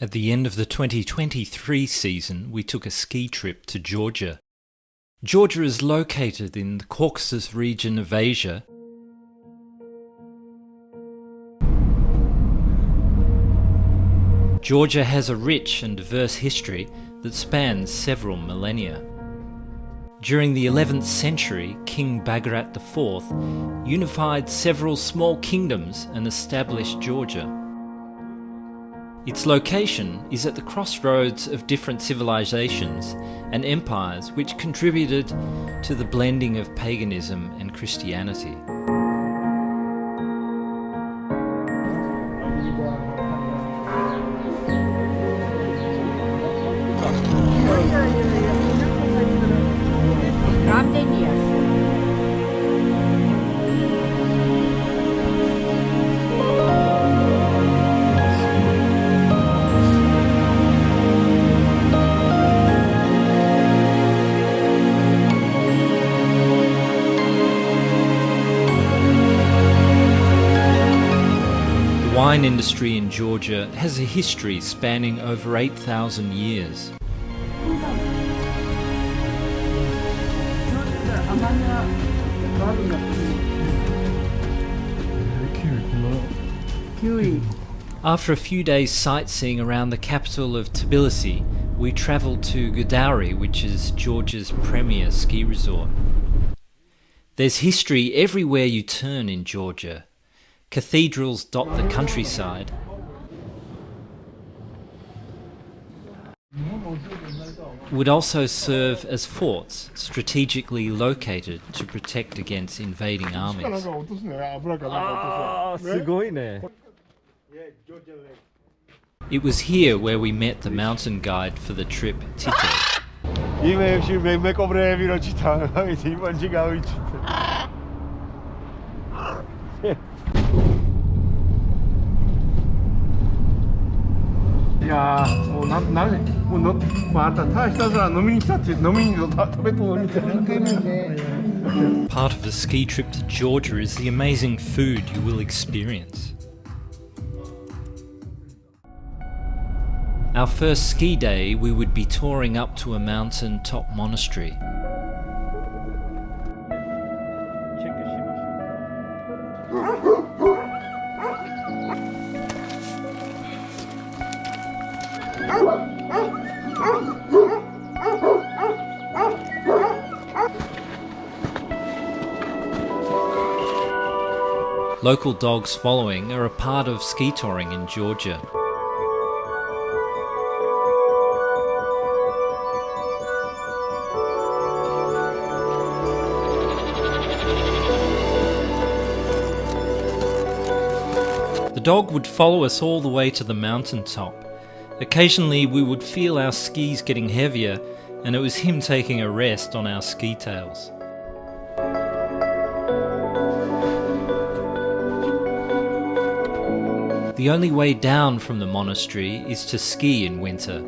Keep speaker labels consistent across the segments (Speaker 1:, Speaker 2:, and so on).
Speaker 1: At the end of the 2023 season, we took a ski trip to Georgia. Georgia is located in the Caucasus region of Asia. Georgia has a rich and diverse history that spans several millennia. During the 11th century, King Bagrat IV unified several small kingdoms and established Georgia. Its location is at the crossroads of different civilizations and empires which contributed to the blending of paganism and Christianity. The wine industry in Georgia has a history spanning over 8,000 years. After a few days sightseeing around the capital of Tbilisi, we travelled to Gudauri, which is Georgia's premier ski resort. There's history everywhere you turn in Georgia. Cathedrals dot the countryside. Would also serve as forts, strategically located to protect against invading armies. It was here where we met the mountain guide for the trip, Tite. Part of the ski trip to Georgia is the amazing food you will experience. Our first ski day, we would be touring up to a mountain-top monastery. Local dogs following are a part of ski touring in Georgia. The dog would follow us all the way to the mountaintop. Occasionally we would feel our skis getting heavier, and it was him taking a rest on our ski tails. The only way down from the monastery is to ski in winter.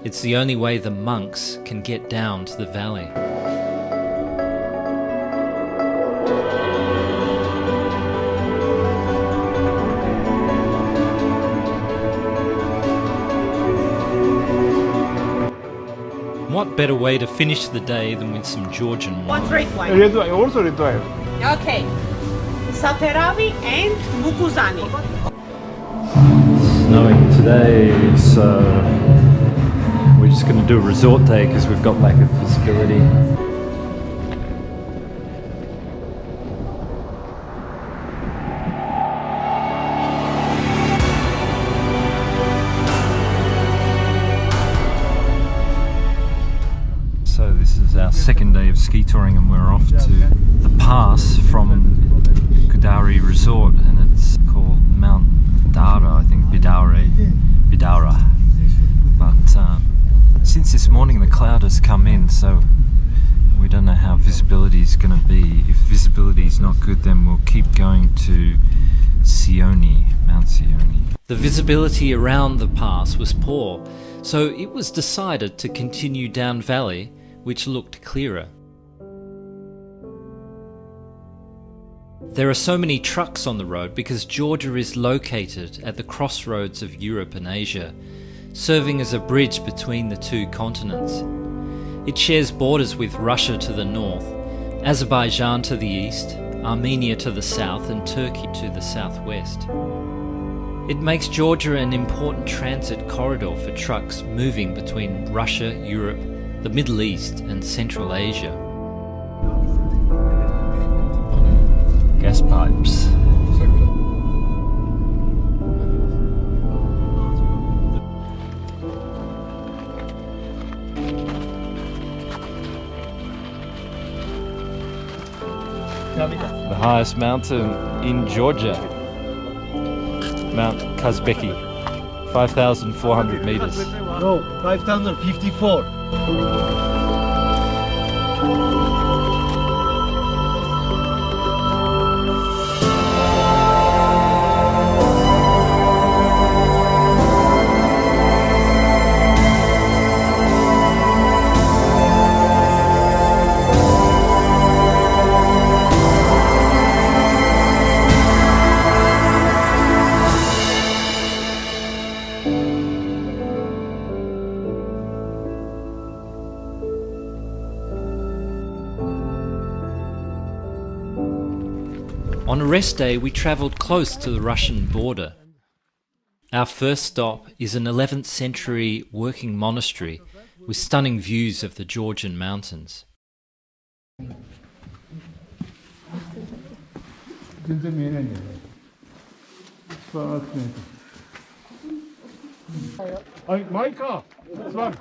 Speaker 1: It's the only way the monks can get down to the valley. What better way to finish the day than with some Georgian wine?
Speaker 2: One red wine.
Speaker 3: Red wine, also red wine.
Speaker 2: Okay. Sateravi and Mukuzani.
Speaker 1: Snowing today, so we're just going to do a resort day because we've got lack of visibility. So this is our second day of ski touring, and we're off to the pass from Gudauri Resort, and it's called Mount Dara, I think Bidaura. But since this morning the cloud has come in, so we don't know how visibility is going to be. If visibility is not good, then we'll keep going to Mount Sioni. The visibility around the pass was poor, so it was decided to continue down valley, which looked clearer. There are so many trucks on the road because Georgia is located at the crossroads of Europe and Asia. serving as a bridge between the two continents. It shares borders with Russia to the north, Azerbaijan to the east, Armenia to the south, and Turkey to the southwest. It makes Georgia an important transit corridor for trucks moving between Russia, Europe, the Middle East, and Central Asia. Gas pipes. The highest mountain in Georgia, Mount Kazbeki, 5,400 meters.
Speaker 3: No, 5,054.
Speaker 1: On a rest day, we travelled close to the Russian border. Our first stop is an 11th century working monastery with stunning views of the Georgian mountains.
Speaker 3: My car. This one.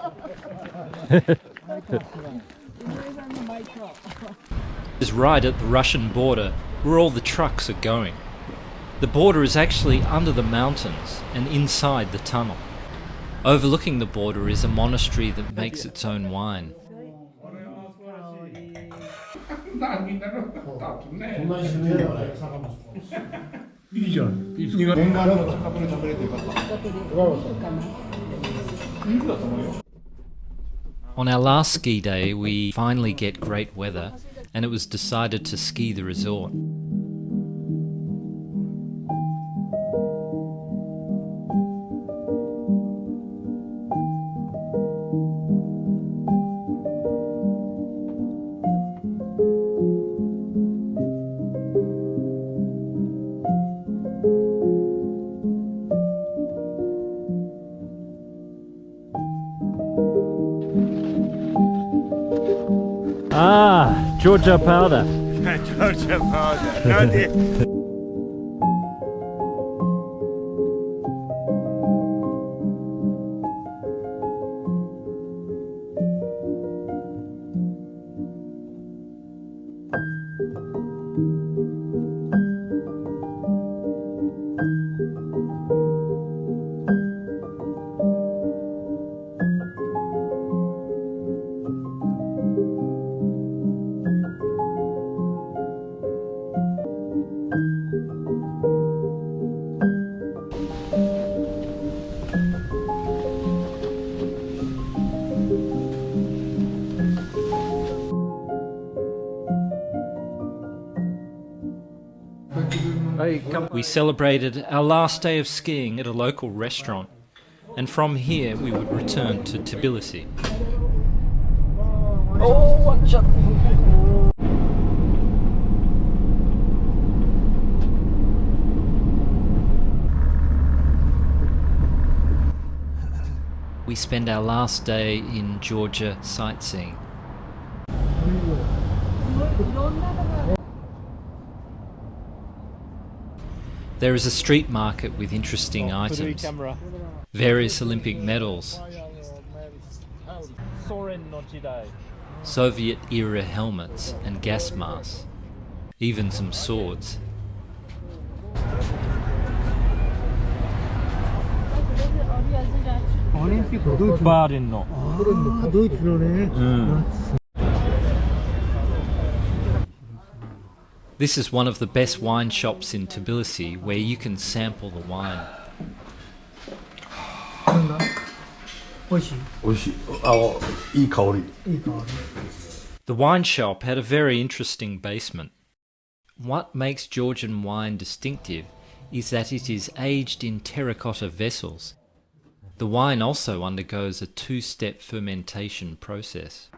Speaker 1: Is right at the Russian border where all the trucks are going. The border is actually under the mountains and inside the tunnel. Overlooking the border is a monastery that makes its own wine. On our last ski day, we finally get great weather, and it was decided to ski the resort. Ah, Georgia Powder.
Speaker 3: Georgia Powder.
Speaker 1: We celebrated our last day of skiing at a local restaurant, and from here we would return to Tbilisi. Oh, watch out! We spend our last day in Georgia sightseeing. There is a street market with interesting items, various Olympic medals, Soviet-era helmets and gas masks, even some swords. This is one of the best wine shops in Tbilisi where you can sample the wine. The wine shop had a very interesting basement. What makes Georgian wine distinctive is that it is aged in terracotta vessels. The wine also undergoes a two-step fermentation process.